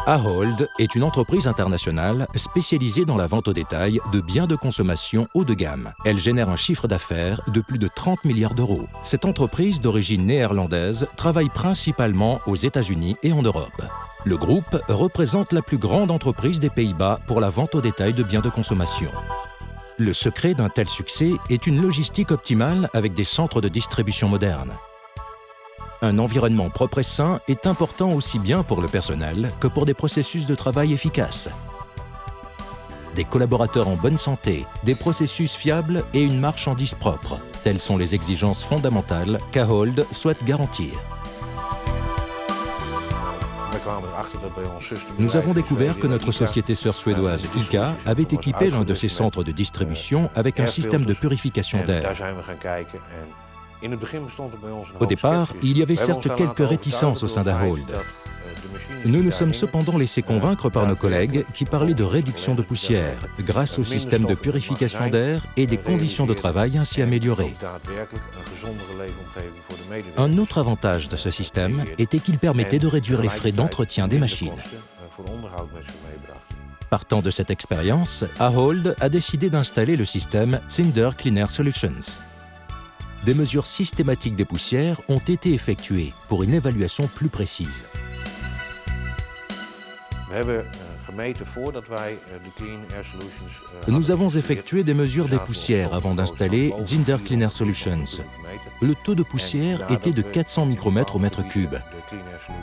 Ahold est une entreprise internationale spécialisée dans la vente au détail de biens de consommation haut de gamme. Elle génère un chiffre d'affaires de plus de 30 milliards d'euros. Cette entreprise d'origine néerlandaise travaille principalement aux États-Unis et en Europe. Le groupe représente la plus grande entreprise des Pays-Bas pour la vente au détail de biens de consommation. Le secret d'un tel succès est une logistique optimale avec des centres de distribution modernes. Un environnement propre et sain est important aussi bien pour le personnel que pour des processus de travail efficaces. Des collaborateurs en bonne santé, des processus fiables et une marchandise propre, telles sont les exigences fondamentales qu'Ahold souhaite garantir. Nous avons découvert que notre société sœur suédoise ICA avait équipé l'un de ses centres de distribution avec un système de purification d'air. Au départ, il y avait certes quelques réticences au sein d'Ahold. Nous nous sommes cependant laissés convaincre par nos collègues qui parlaient de réduction de poussière grâce au système de purification d'air et des conditions de travail ainsi améliorées. Un autre avantage de ce système était qu'il permettait de réduire les frais d'entretien des machines. Partant de cette expérience, Ahold a décidé d'installer le système Zinder Cleaner Solutions. Des mesures systématiques des poussières ont été effectuées pour une évaluation plus précise. Nous avons effectué des mesures des poussières avant d'installer Zinder Cleaner Solutions. Le taux de poussière était de 400 micromètres au mètre cube.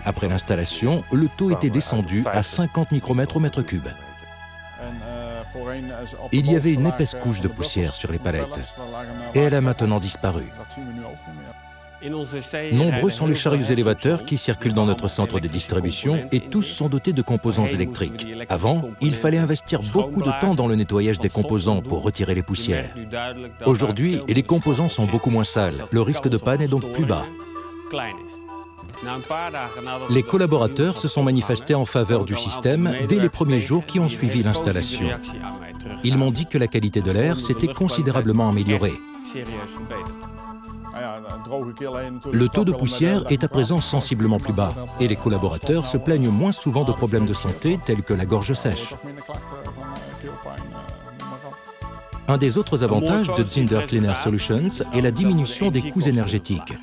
Après l'installation, le taux était descendu à 50 micromètres au mètre cube. Il y avait une épaisse couche de poussière sur les palettes et elle a maintenant disparu. Nombreux sont les chariots élévateurs qui circulent dans notre centre de distribution et tous sont dotés de composants électriques. Avant, il fallait investir beaucoup de temps dans le nettoyage des composants pour retirer les poussières. Aujourd'hui, les composants sont beaucoup moins sales. Le risque de panne est donc plus bas. Les collaborateurs se sont manifestés en faveur du système dès les premiers jours qui ont suivi l'installation. Ils m'ont dit que la qualité de l'air s'était considérablement améliorée. Le taux de poussière est à présent sensiblement plus bas et les collaborateurs se plaignent moins souvent de problèmes de santé tels que la gorge sèche. Un des autres avantages de Zinder Cleaner Solutions est la diminution des coûts énergétiques.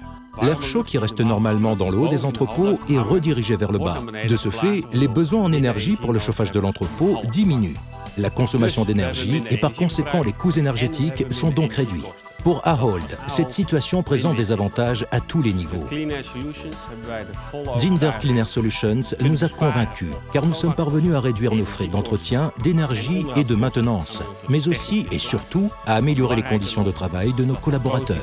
L'air chaud qui reste normalement dans le haut des entrepôts est redirigé vers le bas. De ce fait, les besoins en énergie pour le chauffage de l'entrepôt diminuent. La consommation d'énergie et par conséquent les coûts énergétiques sont donc réduits. Pour Ahold, cette situation présente des avantages à tous les niveaux. Zinder Cleaner Solutions nous a convaincus car nous sommes parvenus à réduire nos frais d'entretien, d'énergie et de maintenance, mais aussi et surtout à améliorer les conditions de travail de nos collaborateurs.